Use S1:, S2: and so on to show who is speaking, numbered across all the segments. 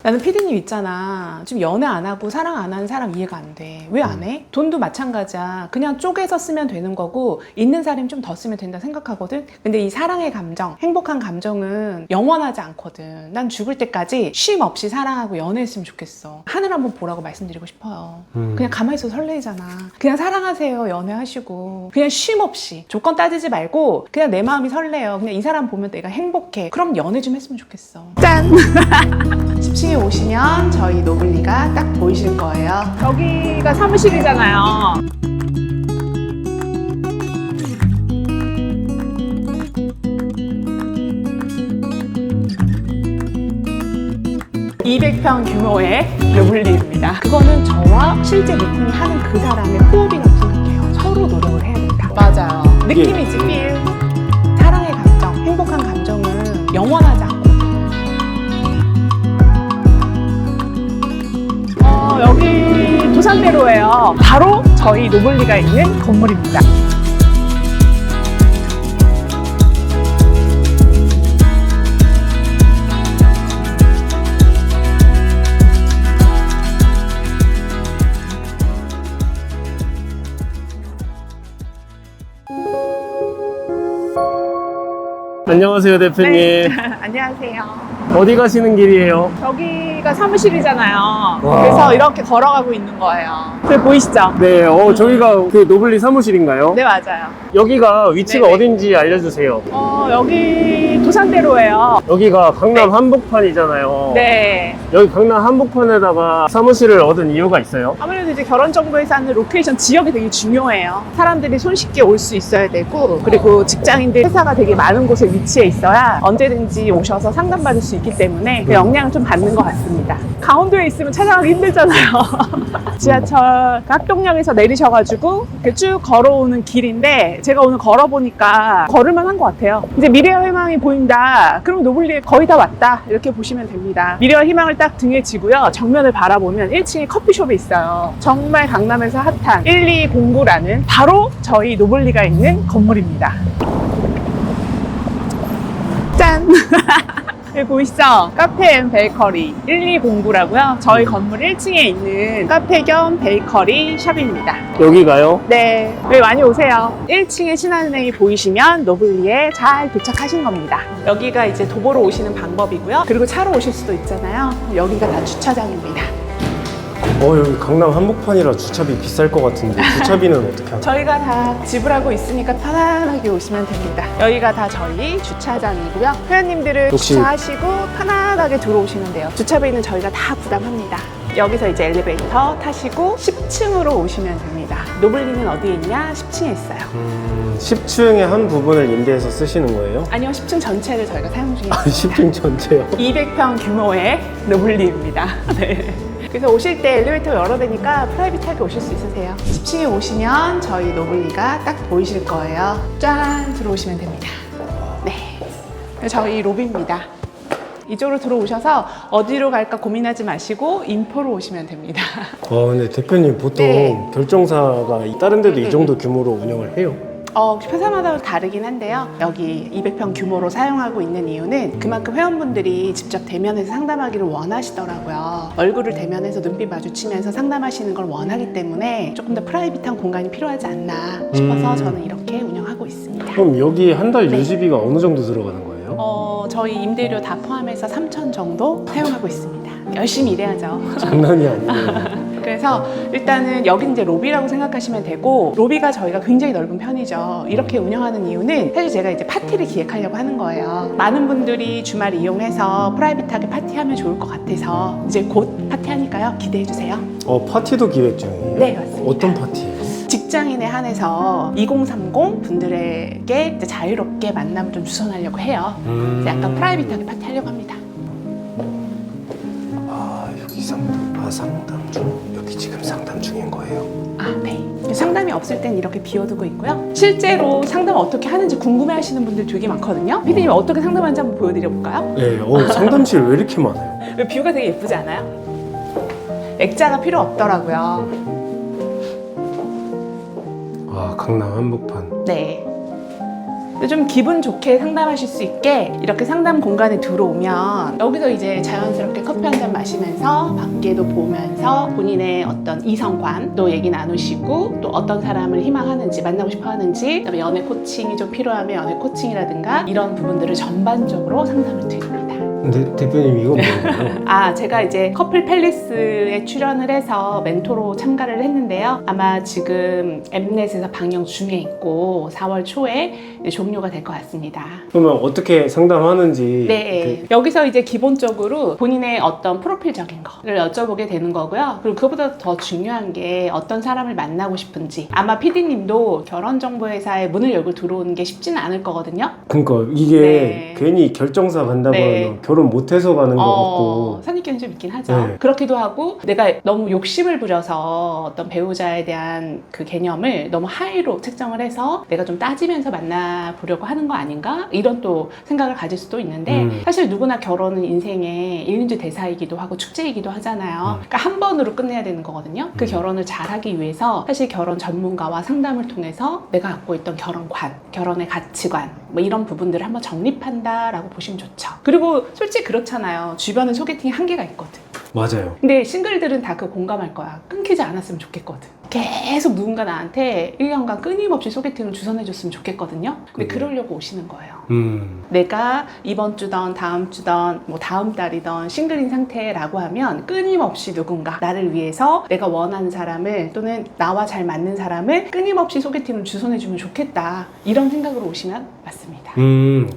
S1: 나는 피디님 있잖아. 지금 연애 안 하고 사랑 안 하는 사람 이해가 안 돼. 왜 안 해? 돈도 마찬가지야. 그냥 쪼개서 쓰면 되는 거고 있는 사람이 좀 더 쓰면 된다 생각하거든. 근데 이 사랑의 감정, 행복한 감정은 영원하지 않거든. 난 죽을 때까지 쉼 없이 사랑하고 연애했으면 좋겠어. 하늘 한번 보라고 말씀드리고 싶어요. 그냥 가만히 있어도 설레잖아. 그냥 사랑하세요. 연애하시고 그냥 쉼 없이 조건 따지지 말고 그냥 내 마음이 설레요. 그냥 이 사람 보면 내가 행복해. 그럼 연애 좀 했으면 좋겠어. 짠! 10층에 오시면 저희 노블리가 딱 보이실 거예요.
S2: 여기가 사무실이잖아요.
S1: (200평) 규모의 노블리입니다. 그거는 저와 실제 미팅하는 그 사람의 호흡이라고 생각해요. 서로 노력을 해야 된다. 맞아요. 느낌이지, 필. 사랑의 감정, 행복한 감정은 영원하지 않고.
S2: 여기 도산대로예요. 바로 저희 노블리가 있는 건물입니다.
S3: 안녕하세요, 대표님.
S2: 네. 안녕하세요.
S3: 어디 가시는 길이에요?
S2: 여기가 사무실이잖아요.
S3: 와.
S2: 그래서 이렇게 걸어가고 있는 거예요. 그게 보이시죠?
S3: 네, 저기가 그 노블리 사무실인가요?
S2: 네, 맞아요.
S3: 여기가 위치가
S2: 네네.
S3: 어딘지 알려주세요.
S2: 여기 도산대로예요.
S3: 여기가 강남
S2: 네.
S3: 한복판이잖아요.
S2: 네.
S3: 여기 강남 한복판에다가 사무실을 얻은 이유가 있어요?
S2: 아무래도 이제 결혼 정보에서 하는 로케이션 지역이 되게 중요해요. 사람들이 손쉽게 올 수 있어야 되고, 그리고 직장인들 회사가 되게 많은 곳에 위치해 있어야 언제든지 오셔서 상담받을 수 있기 때문에 그 역량을 좀 받는 것 같습니다. 강원도에 있으면 찾아가기 힘들잖아요. 지하철 학동역에서 내리셔가지고 이렇게 쭉 걸어오는 길인데 제가 오늘 걸어보니까 걸을만한 것 같아요. 이제 미래와 희망이 보인다. 그럼 노블리에 거의 다 왔다. 이렇게 보시면 됩니다. 미래와 희망을 딱 등에 지고요. 정면을 바라보면 1층에 커피숍이 있어요. 정말 강남에서 핫한 1209라는 바로 저희 노블리가 있는 건물입니다. 짠! 여기 보이시죠? 카페 앤 베이커리 1209라고요. 저희 건물 1층에 있는 카페 겸 베이커리 샵입니다.
S3: 여기가요?
S2: 네, 여기 많이 오세요. 1층에 신한은행이 보이시면 노블리에 잘 도착하신 겁니다.
S1: 여기가 이제 도보로 오시는 방법이고요. 그리고 차로 오실 수도 있잖아요. 여기가 다 주차장입니다.
S3: 여기 강남 한복판이라 주차비 비쌀 것 같은데 주차비는 어떻게 하나요?
S1: 저희가 다 지불하고 있으니까 편안하게 오시면 됩니다. 여기가 다 저희 주차장이고요. 회원님들은
S3: 혹시-
S1: 주차하시고 편안하게 들어오시면 돼요. 주차비는 저희가 다 부담합니다. 여기서 이제 엘리베이터 타시고 10층으로 오시면 됩니다. 노블리는 어디에 있냐? 10층에 있어요.
S3: 10층의 한 부분을 임대해서 쓰시는 거예요?
S1: 아니요, 10층 전체를 저희가 사용 중에 있어요.
S3: 10층 전체요?
S1: 200평 규모의 노블리입니다. 네. 그래서 오실 때 엘리베이터 열어대니까 프라이빗하게 오실 수 있으세요. 10층에 오시면 저희 노블리가 딱 보이실 거예요. 짠! 들어오시면 됩니다. 네. 저희 로비입니다. 이쪽으로 들어오셔서 어디로 갈까 고민하지 마시고 인포로 오시면 됩니다.
S3: 근데 대표님 보통
S1: 네.
S3: 결정사가 다른 데도 이 정도 규모로 운영을 해요?
S1: 회사마다 다르긴 한데요. 여기 200평 규모로 사용하고 있는 이유는 그만큼 회원분들이 직접 대면해서 상담하기를 원하시더라고요. 얼굴을 대면해서 눈빛 마주치면서 상담하시는 걸 원하기 때문에 조금 더 프라이빗한 공간이 필요하지 않나 싶어서 저는 이렇게 운영하고 있습니다.
S3: 그럼 여기 한 달
S1: 네.
S3: 유지비가 어느 정도 들어가는 거예요?
S1: 저희 임대료 다 포함해서 3,000 정도 사용하고 있습니다. 열심히 일해야죠.
S3: 장난이 아니에요.
S1: 그래서 일단은 여긴 이제 로비라고 생각하시면 되고, 로비가 저희가 굉장히 넓은 편이죠. 이렇게 운영하는 이유는 사실 제가 이제 파티를 기획하려고 하는 거예요. 많은 분들이 주말 이용해서 프라이빗하게 파티하면 좋을 것 같아서 이제 곧 파티하니까요. 기대해 주세요.
S3: 파티도 기획 중이에요?
S1: 네, 맞습니다.
S3: 어떤 파티예요?
S1: 직장인에 한해서 2030 분들에게 이제 자유롭게 만남을 좀 주선하려고 해요. 그래서 약간 프라이빗하게 파티하려고 합니다.
S3: 여기 상담 중? 여기 지금 상담 중인 거예요?
S1: 네. 상담이 없을 땐 이렇게 비워두고 있고요. 실제로 상담 어떻게 하는지 궁금해하시는 분들 되게 많거든요. 피디님 어떻게 상담하는지 한번 보여드려 볼까요?
S3: 네, 상담실 왜 이렇게 많아요?
S1: 뷰가 되게 예쁘지 않아요? 액자가 필요 없더라고요.
S3: 강남 한복판.
S1: 네. 근데 좀 기분 좋게 상담하실 수 있게 이렇게 상담 공간에 들어오면 여기서 이제 자연스럽게 커피 한 잔 마시면서 밖에도 보면서 본인의 어떤 이성관도 얘기 나누시고 또 어떤 사람을 희망하는지 만나고 싶어 하는지 그다음에 연애 코칭이 좀 필요하면 연애 코칭이라든가 이런 부분들을 전반적으로 상담을 드립니다.
S3: 근데 대표님 이건 뭐예요?
S1: 아, 제가 이제 커플 팰리스에 출연을 해서 멘토로 참가를 했는데요. 아마 지금 엠넷에서 방영 중에 있고 4월 초에 이제 종료가 될 것 같습니다.
S3: 그러면 어떻게 상담하는지
S1: 네, 여기서 이제 기본적으로 본인의 어떤 프로필적인 거를 여쭤보게 되는 거고요. 그리고 그보다 더 중요한 게 어떤 사람을 만나고 싶은지. 아마 PD님도 결혼정보회사에 문을 열고 들어오는 게 쉽지는 않을 거거든요.
S3: 그러니까 이게
S1: 네.
S3: 괜히 결정사 간다고
S1: 네.
S3: 하면 결혼 못해서 가는 것 같고
S1: 선입견이 좀 있긴 하죠.
S3: 네.
S1: 그렇기도 하고 내가 너무 욕심을 부려서 어떤 배우자에 대한 그 개념을 너무 하이로 책정을 해서 내가 좀 따지면서 만나보려고 하는 거 아닌가? 이런 또 생각을 가질 수도 있는데 사실 누구나 결혼은 인생의 일륜지 대사이기도 하고 축제이기도 하잖아요. 그러니까 한 번으로 끝내야 되는 거거든요. 그 결혼을 잘하기 위해서 사실 결혼 전문가와 상담을 통해서 내가 갖고 있던 결혼관, 결혼의 가치관 뭐 이런 부분들을 한번 정립한다라고 보시면 좋죠. 그리고 솔직히 그렇잖아요. 주변은 소개팅이 한계가 있거든.
S3: 맞아요.
S1: 근데 싱글들은 다 그 공감할 거야. 끊기지 않았으면 좋겠거든. 계속 누군가 나한테 1년간 끊임없이 소개팅을 주선해줬으면 좋겠거든요. 근데 그러려고 오시는 거예요. 내가 이번 주던 다음 주던 뭐 다음 달이던 싱글인 상태라고 하면 끊임없이 누군가 나를 위해서 내가 원하는 사람을 또는 나와 잘 맞는 사람을 끊임없이 소개팅을 주선해주면 좋겠다. 이런 생각으로 오시면 맞습니다.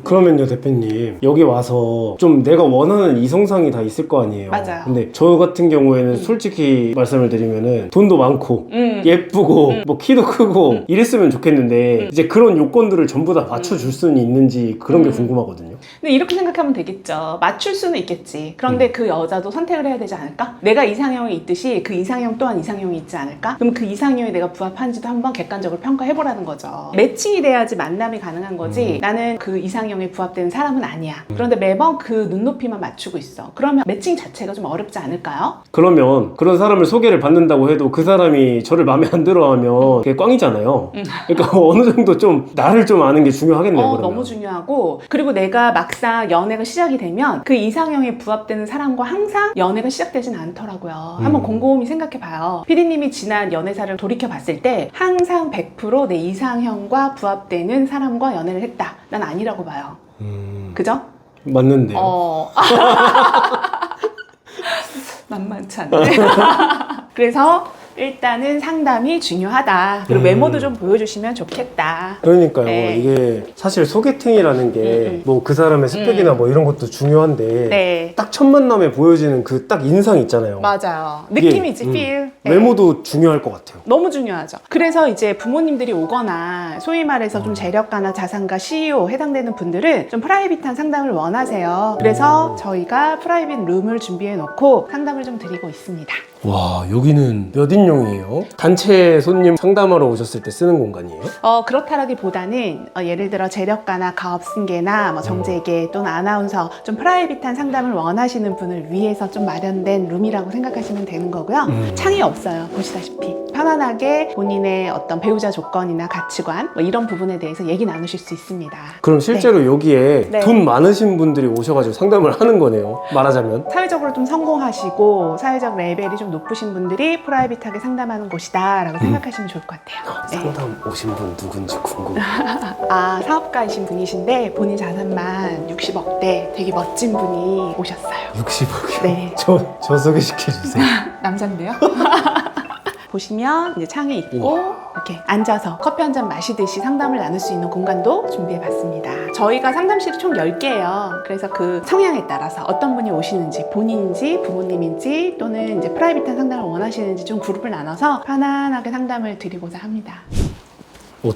S3: 그러면요 대표님 여기 와서 좀 내가 원하는 이성상이 다 있을 거 아니에요.
S1: 맞아요.
S3: 근데 저 같은 경우에는 솔직히 말씀을 드리면은 돈도 많고 예쁘고 뭐 키도 크고 이랬으면 좋겠는데 이제 그런 요건들을 전부 다 맞춰줄 수는 있는지 그런 게 궁금하거든요.
S1: 근데 이렇게 생각하면 되겠죠. 맞출 수는 있겠지. 그런데 그 여자도 선택을 해야 되지 않을까? 내가 이상형이 있듯이 그 이상형 또한 이상형이 있지 않을까? 그럼 그 이상형에 내가 부합한지도 한번 객관적으로 평가해보라는 거죠. 매칭이 돼야지 만남이 가능한 거지 나는 그 이상형에 부합되는 사람은 아니야. 그런데 매번 그 눈높이만 맞추고 있어. 그러면 매칭 자체가 좀 어렵지 않을까요?
S3: 그러면 그런 사람을 소개를 받는다고 해도 그 사람이 저를 마음에 안 들어하면 그게 꽝이잖아요. 그러니까 어느 정도 좀 나를 좀 아는 게 중요하겠네요. 그러면.
S1: 너무 중요하고 그리고 내가 막상 연애가 시작이 되면 그 이상형에 부합되는 사람과 항상 연애가 시작되진 않더라고요. 한번 곰곰이 생각해봐요. PD님이 지난 연애사를 돌이켜봤을 때 항상 100% 내 이상형과 부합되는 사람과 연애를 했다. 난 아니라고 봐요. 그죠?
S3: 맞는데요.
S1: 만만치 않네. 그래서 일단은 상담이 중요하다. 그리고 외모도 좀 보여주시면 좋겠다.
S3: 그러니까요.
S1: 네.
S3: 이게 사실 소개팅이라는 게 뭐 그 사람의 스펙이나 뭐 이런 것도 중요한데
S1: 네.
S3: 딱 첫 만남에 보여지는 그 딱 인상 있잖아요.
S1: 맞아요.
S3: 이게,
S1: 느낌이지, feel. 네.
S3: 외모도 중요할 것 같아요.
S1: 너무 중요하죠. 그래서 이제 부모님들이 오거나 소위 말해서 좀 재력가나 자산가 CEO 해당되는 분들은 좀 프라이빗한 상담을 원하세요. 그래서 저희가 프라이빗 룸을 준비해 놓고 상담을 좀 드리고 있습니다.
S3: 와, 여기는 몇 인용이에요? 단체 손님 상담하러 오셨을 때 쓰는 공간이에요?
S1: 그렇다라기보다는 예를 들어 재력가나 가업승계나 뭐 정재계 또는 아나운서 좀 프라이빗한 상담을 원하시는 분을 위해서 좀 마련된 룸이라고 생각하시면 되는 거고요. 창이 없어요. 보시다시피 편안하게 본인의 어떤 배우자 조건이나 가치관 뭐 이런 부분에 대해서 얘기 나누실 수 있습니다.
S3: 그럼 실제로 여기에
S1: 네.
S3: 돈 많으신 분들이 오셔가지고 상담을 하는 거네요. 말하자면.
S1: 사회적으로 좀 성공하시고 사회적 레벨이 좀 높으신 분들이 프라이빗하게 상담하는 곳이다 라고 생각하시면 좋을 것 같아요. 네.
S3: 상담 오신 분 누군지 궁금해요.
S1: 사업가이신 분이신데 본인 자산만 60억대 되게 멋진 분이 오셨어요.
S3: 60억이요?
S1: 네.
S3: 저 소개시켜주세요.
S1: 남잔데요? 보시면 이제 창이 있고 이렇게 앉아서 커피 한 잔 마시듯이 상담을 나눌 수 있는 공간도 준비해봤습니다. 저희가 상담실이 총 10개예요. 그래서 그 성향에 따라서 어떤 분이 오시는지 본인인지 부모님인지 또는 이제 프라이빗한 상담을 원하시는지 좀 그룹을 나눠서 편안하게 상담을 드리고자 합니다.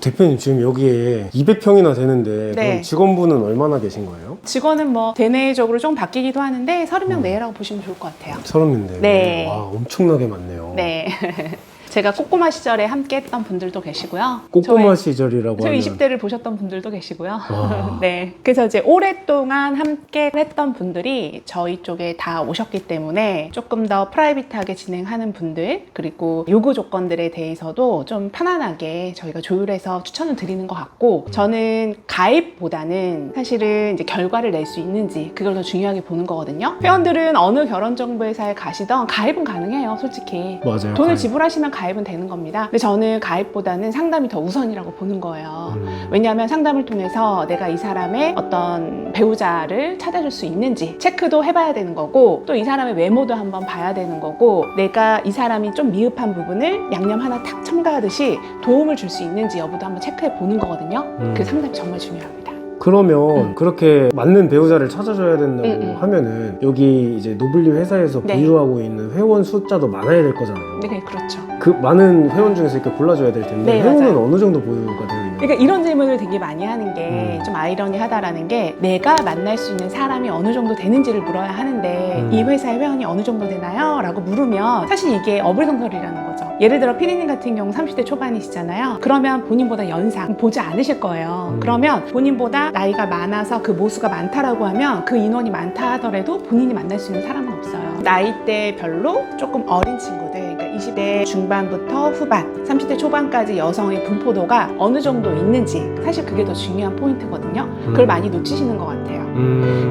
S3: 대표님 지금 여기에 200평이나 되는데
S1: 네.
S3: 그럼 직원분은 얼마나 계신 거예요?
S1: 직원은 뭐 대내적으로 좀 바뀌기도 하는데 30명 내라고 보시면 좋을 것 같아요.
S3: 30인데
S1: 네.
S3: 와 엄청나게 많네요.
S1: 네. 제가 꼬꼬마 시절에 함께 했던 분들도 계시고요.
S3: 꼬꼬마 시절이라고
S1: 저희
S3: 하면
S1: 20대를 보셨던 분들도 계시고요.
S3: 아.
S1: 네. 그래서 이제 오랫동안 함께 했던 분들이 저희 쪽에 다 오셨기 때문에 조금 더 프라이빗하게 진행하는 분들, 그리고 요구 조건들에 대해서도 좀 편안하게 저희가 조율해서 추천을 드리는 것 같고, 저는 가입보다는 사실은 이제 결과를 낼 수 있는지 그걸 더 중요하게 보는 거거든요. 회원들은 어느 결혼정보회사에 가시던 가입은 가능해요, 솔직히.
S3: 맞아요.
S1: 돈을
S3: 가입.
S1: 지불하시면 가입은 되는 겁니다. 근데 저는 가입보다는 상담이 더 우선이라고 보는 거예요. 왜냐하면 상담을 통해서 내가 이 사람의 어떤 배우자를 찾아줄 수 있는지 체크도 해봐야 되는 거고, 또 이 사람의 외모도 한번 봐야 되는 거고, 내가 이 사람이 좀 미흡한 부분을 양념 하나 탁 첨가하듯이 도움을 줄 수 있는지 여부도 한번 체크해 보는 거거든요. 그 상담이 정말 중요합니다.
S3: 그러면 그렇게 맞는 배우자를 찾아줘야 된다고 하면은 여기 이제 노블리 회사에서
S1: 네.
S3: 보유하고 있는 회원 숫자도 많아야 될 거잖아요.
S1: 네, 그렇죠.
S3: 그 많은 회원 중에서 이렇게 골라줘야 될 텐데
S1: 네,
S3: 회원은
S1: 맞아요.
S3: 어느 정도 보유가 되어 있나요?
S1: 그러니까 이런 질문을 되게 많이 하는 게 좀 아이러니하다라는 게, 내가 만날 수 있는 사람이 어느 정도 되는지를 물어야 하는데 이 회사의 회원이 어느 정도 되나요? 라고 물으면 사실 이게 어불성설이라는 거죠. 예를 들어 피디님 같은 경우 30대 초반이시잖아요. 그러면 본인보다 연상 보지 않으실 거예요. 그러면 본인보다 나이가 많아서 그 모수가 많다라고 하면 그 인원이 많다 하더라도 본인이 만날 수 있는 사람은 없어요. 나이대별로 조금 어린 친구들, 그러니까 20대 중반부터 후반, 30대 초반까지 여성의 분포도가 어느 정도 있는지, 사실 그게 더 중요한 포인트거든요. 그걸 많이 놓치시는 것 같아요.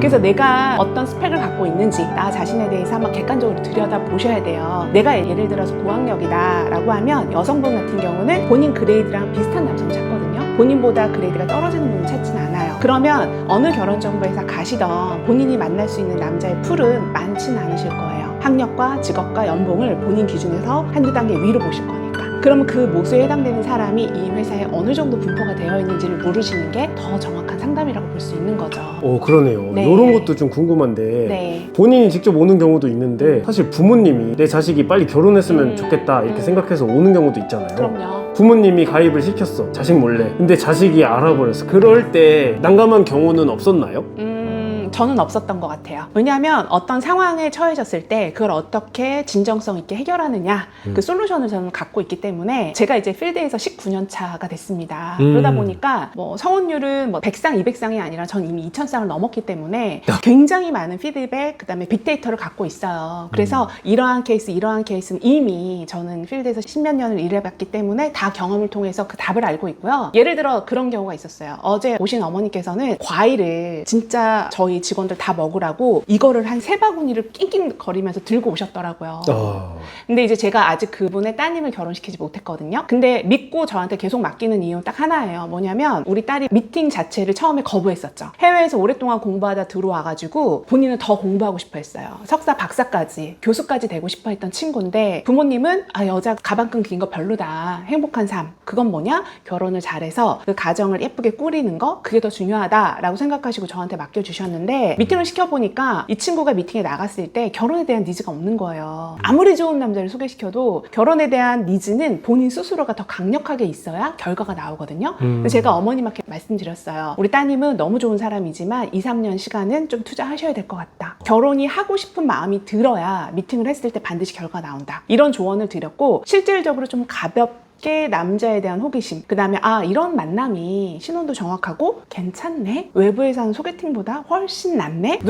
S1: 그래서 내가 어떤 스펙을 갖고 있는지 나 자신에 대해서 한번 객관적으로 들여다 보셔야 돼요. 내가 예를 들어서 고학력이다 라고 하면 여성분 같은 경우는 본인 그레이드랑 비슷한 남성 찾거든요. 본인보다 그레이드가 떨어지는 분을 찾진 않아요. 그러면 어느 결혼정보회사 가시던 본인이 만날 수 있는 남자의 풀은 많지는 않으실 거예요. 학력과 직업과 연봉을 본인 기준에서 한두 단계 위로 보실 거니까. 그러면 그 모수에 해당되는 사람이 이 회사에 어느 정도 분포가 되어 있는지를 물으시는 게 더 정확한 상담이라고 볼 수 있는 거죠.
S3: 그러네요.
S1: 네.
S3: 이런 것도 좀 궁금한데
S1: 네.
S3: 본인이 직접 오는 경우도 있는데 사실 부모님이 내 자식이 빨리 결혼했으면 좋겠다 이렇게 생각해서 오는 경우도 있잖아요.
S1: 그럼요.
S3: 부모님이 가입을 시켰어, 자식 몰래. 근데 자식이 알아버렸어. 그럴 때 난감한 경우는 없었나요?
S1: 저는 없었던 것 같아요. 왜냐하면 어떤 상황에 처해졌을 때 그걸 어떻게 진정성 있게 해결하느냐, 그 솔루션을 저는 갖고 있기 때문에, 제가 이제 필드에서 19년 차가 됐습니다. 그러다 보니까 뭐 성혼율은 뭐 100상, 200상이 아니라 전 이미 2000상을 넘었기 때문에 굉장히 많은 피드백, 그 다음에 빅데이터를 갖고 있어요. 그래서 이러한 케이스는 이미 저는 필드에서 10몇 년을 일해봤기 때문에 다 경험을 통해서 그 답을 알고 있고요. 예를 들어 그런 경우가 있었어요. 어제 오신 어머니께서는 과일을 진짜 저희 직원들 다 먹으라고 이거를 한 3바구니를 낑낑거리면서 들고 오셨더라고요. 근데 이제 제가 아직 그분의 따님을 결혼시키지 못했거든요. 근데 믿고 저한테 계속 맡기는 이유는 딱 하나예요. 뭐냐면 우리 딸이 미팅 자체를 처음에 거부했었죠. 해외에서 오랫동안 공부하다 들어와가지고 본인은 더 공부하고 싶어 했어요. 석사, 박사까지, 교수까지 되고 싶어 했던 친구인데, 부모님은 여자 가방끈 긴 거 별로다. 행복한 삶. 그건 뭐냐? 결혼을 잘해서 그 가정을 예쁘게 꾸리는 거, 그게 더 중요하다라고 생각하시고 저한테 맡겨주셨는데, 미팅을 시켜보니까 이 친구가 미팅에 나갔을 때 결혼에 대한 니즈가 없는 거예요. 아무리 좋은 남자를 소개시켜도 결혼에 대한 니즈는 본인 스스로가 더 강력하게 있어야 결과가 나오거든요. 그래서 제가 어머님한테 말씀드렸어요. 우리 따님은 너무 좋은 사람이지만 2, 3년 시간은 좀 투자하셔야 될 것 같다. 결혼이 하고 싶은 마음이 들어야 미팅을 했을 때 반드시 결과가 나온다. 이런 조언을 드렸고, 실질적으로 좀 가볍게 남자에 대한 호기심, 그 다음에 이런 만남이 신혼도 정확하고 괜찮네, 외부에서 하는 소개팅보다 훨씬 낫네,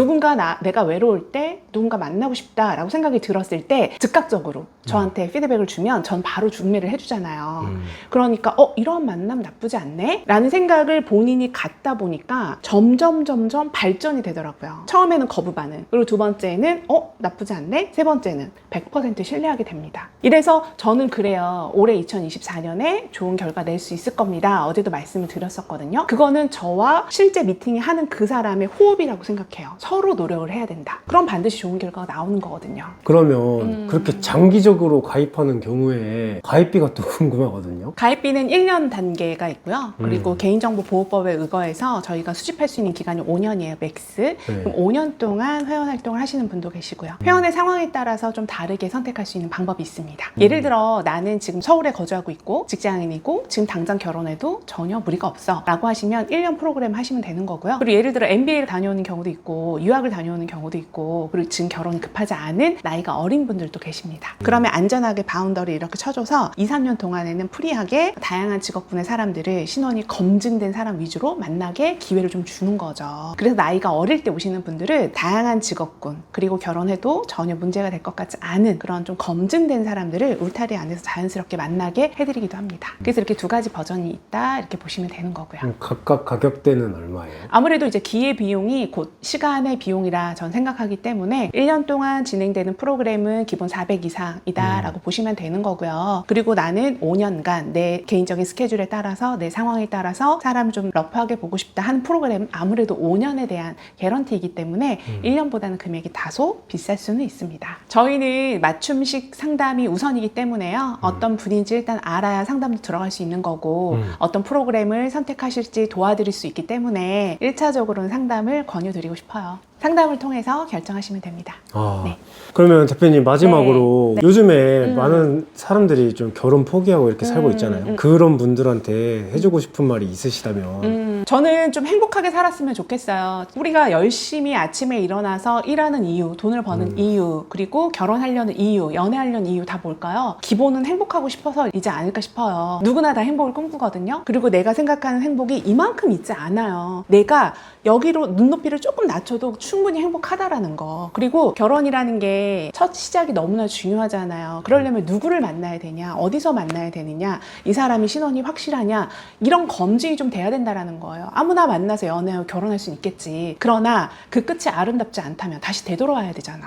S1: 내가 외로울 때 누군가 만나고 싶다라고 생각이 들었을 때 즉각적으로 저한테 피드백을 주면 전 바로 중매를 해주잖아요. 그러니까 이런 만남 나쁘지 않네 라는 생각을 본인이 갖다 보니까 점점 발전이 되더라고요. 처음에는 거부 반응, 그리고 두 번째는 나쁘지 않네, 세 번째는 100% 신뢰하게 됩니다. 이래서 저는 그래요. 올해 2024년에 좋은 결과 낼 수 있을 겁니다. 어제도 말씀을 드렸었거든요. 그거는 저와 실제 미팅이 하는 그 사람의 호흡이라고 생각해요. 서로 노력을 해야 된다. 그럼 반드시 좋은 결과가 나오는 거거든요.
S3: 그러면 그렇게 장기적으로 가입하는 경우에 가입비가 또 궁금하거든요.
S1: 가입비는 1년 단계가 있고요. 그리고 개인정보보호법에 의거해서 저희가 수집할 수 있는 기간이 5년이에요, 맥스. 그럼 5년 동안 회원 활동을 하시는 분도 계시고요. 회원의 상황에 따라서 좀 다르게 선택할 수 있는 방법이 있습니다. 예를 들어 나는 지금 서울에 거주하고 준비하고 있고 직장인이고 지금 당장 결혼해도 전혀 무리가 없어 라고 하시면 1년 프로그램 하시면 되는 거고요. 그리고 예를 들어 MBA를 다녀오는 경우도 있고 유학을 다녀오는 경우도 있고 그리고 지금 결혼이 급하지 않은 나이가 어린 분들도 계십니다. 그러면 안전하게 바운더리 이렇게 쳐줘서 2, 3년 동안에는 프리하게 다양한 직업군의 사람들을 신원이 검증된 사람 위주로 만나게 기회를 좀 주는 거죠. 그래서 나이가 어릴 때 오시는 분들은 다양한 직업군 그리고 결혼해도 전혀 문제가 될 것 같지 않은 그런 좀 검증된 사람들을 울타리 안에서 자연스럽게 만나게 해드리기도 합니다. 그래서 이렇게 두 가지 버전이 있다 이렇게 보시면 되는 거고요.
S3: 각각 가격대는 얼마예요?
S1: 아무래도 이제 기회 비용이 곧 시간의 비용이라 전 생각하기 때문에 1년 동안 진행되는 프로그램은 기본 400 이상이다 라고 보시면 되는 거고요. 그리고 나는 5년간 내 개인적인 스케줄에 따라서 내 상황에 따라서 사람 좀 러프하게 보고 싶다 하는 프로그램은 아무래도 5년에 대한 개런티이기 때문에 1년보다는 금액이 다소 비쌀 수는 있습니다. 저희는 맞춤식 상담이 우선이기 때문에요. 어떤 분인지 일단 알아야 상담도 들어갈 수 있는 거고 어떤 프로그램을 선택하실지 도와드릴 수 있기 때문에 1차적으로는 상담을 권유드리고 싶어요. 상담을 통해서 결정하시면 됩니다. 네.
S3: 그러면 대표님 마지막으로
S1: 네.
S3: 요즘에 많은 사람들이 좀 결혼 포기하고 이렇게 살고 있잖아요. 그런 분들한테 해주고 싶은 말이 있으시다면
S1: 저는 좀 행복하게 살았으면 좋겠어요. 우리가 열심히 아침에 일어나서 일하는 이유, 돈을 버는 이유, 그리고 결혼하려는 이유, 연애하려는 이유 다 뭘까요? 기본은 행복하고 싶어서이지 않을까 싶어요. 누구나 다 행복을 꿈꾸거든요. 그리고 내가 생각하는 행복이 이만큼 있지 않아요. 내가 여기로 눈높이를 조금 낮춰도 충분히 행복하다라는 거. 그리고 결혼이라는 게 첫 시작이 너무나 중요하잖아요. 그러려면 누구를 만나야 되냐, 어디서 만나야 되느냐, 이 사람이 신원이 확실하냐, 이런 검증이 좀 돼야 된다라는 거예요. 아무나 만나서 연애하고 결혼할 수는 있겠지. 그러나 그 끝이 아름답지 않다면 다시 되돌아와야 되잖아.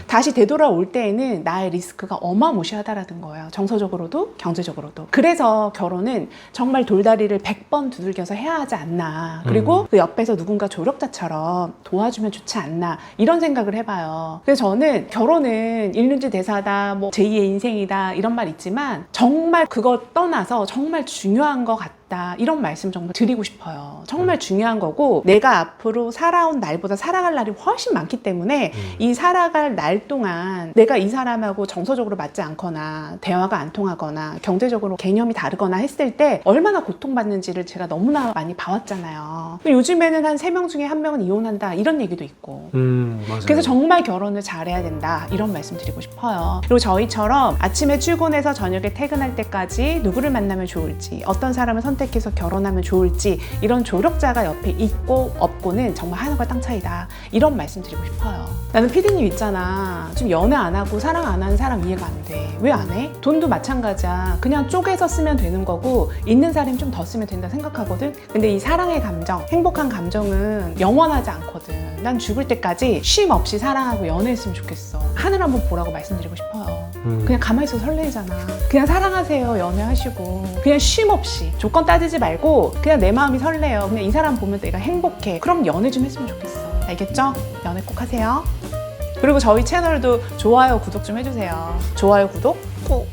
S1: 다시 되돌아올 때에는 나의 리스크가 어마무시하다라는 거예요. 정서적으로도 경제적으로도. 그래서 결혼은 정말 돌다리를 100번 두들겨서 해야 하지 않나. 그리고 그 옆에서 누군가 조력자처럼 도와주면 좋지 않나 이런 생각을 해봐요. 그래서 저는 결혼은 일륜지 대사다, 뭐 제2의 인생이다 이런 말 있지만 정말 그거 떠나서 정말 중요한 것 같다. 이런 말씀 정말 드리고 싶어요. 정말 중요한 거고 내가 앞으로 살아온 날보다 살아갈 날이 훨씬 많기 때문에 이 살아갈 날 동안 내가 이 사람하고 정서적으로 맞지 않거나 대화가 안 통하거나 경제적으로 개념이 다르거나 했을 때 얼마나 고통받는지를 제가 너무나 많이 봐왔잖아요. 요즘에는 한 3명 중에 1명은 이혼한다 이런 얘기도 있고
S3: 맞아요.
S1: 그래서 정말 결혼을 잘해야 된다 이런 말씀 드리고 싶어요. 그리고 저희처럼 아침에 출근해서 저녁에 퇴근할 때까지 누구를 만나면 좋을지 어떤 사람을 선택해서 결혼하면 좋을지 이런 조력자가 옆에 있고 없고는 정말 하늘과 땅 차이다 이런 말씀 드리고 싶어요. 나는 PD님 있잖아, 좀 연애 안 하고 사랑 안 하는 사람 이해가 안 돼. 왜 안 해? 돈도 마찬가지야. 그냥 쪼개서 쓰면 되는 거고 있는 사람이 좀 더 쓰면 된다 생각하거든. 근데 이 사랑의 감정, 행복한 감정은 영원하지 않거든. 난 죽을 때까지 쉼 없이 사랑하고 연애했으면 좋겠어. 하늘 한번 보라고 말씀드리고 싶어요. 그냥 가만히 있어서 설레잖아. 그냥 사랑하세요. 연애하시고 그냥 쉼 없이 조건 따지지 말고 그냥 내 마음이 설레요. 그냥 이 사람 보면 내가 행복해. 그럼 연애 좀 했으면 좋겠어. 알겠죠? 연애 꼭 하세요. 그리고 저희 채널도 좋아요, 구독 좀 해주세요. 좋아요, 구독 꼭.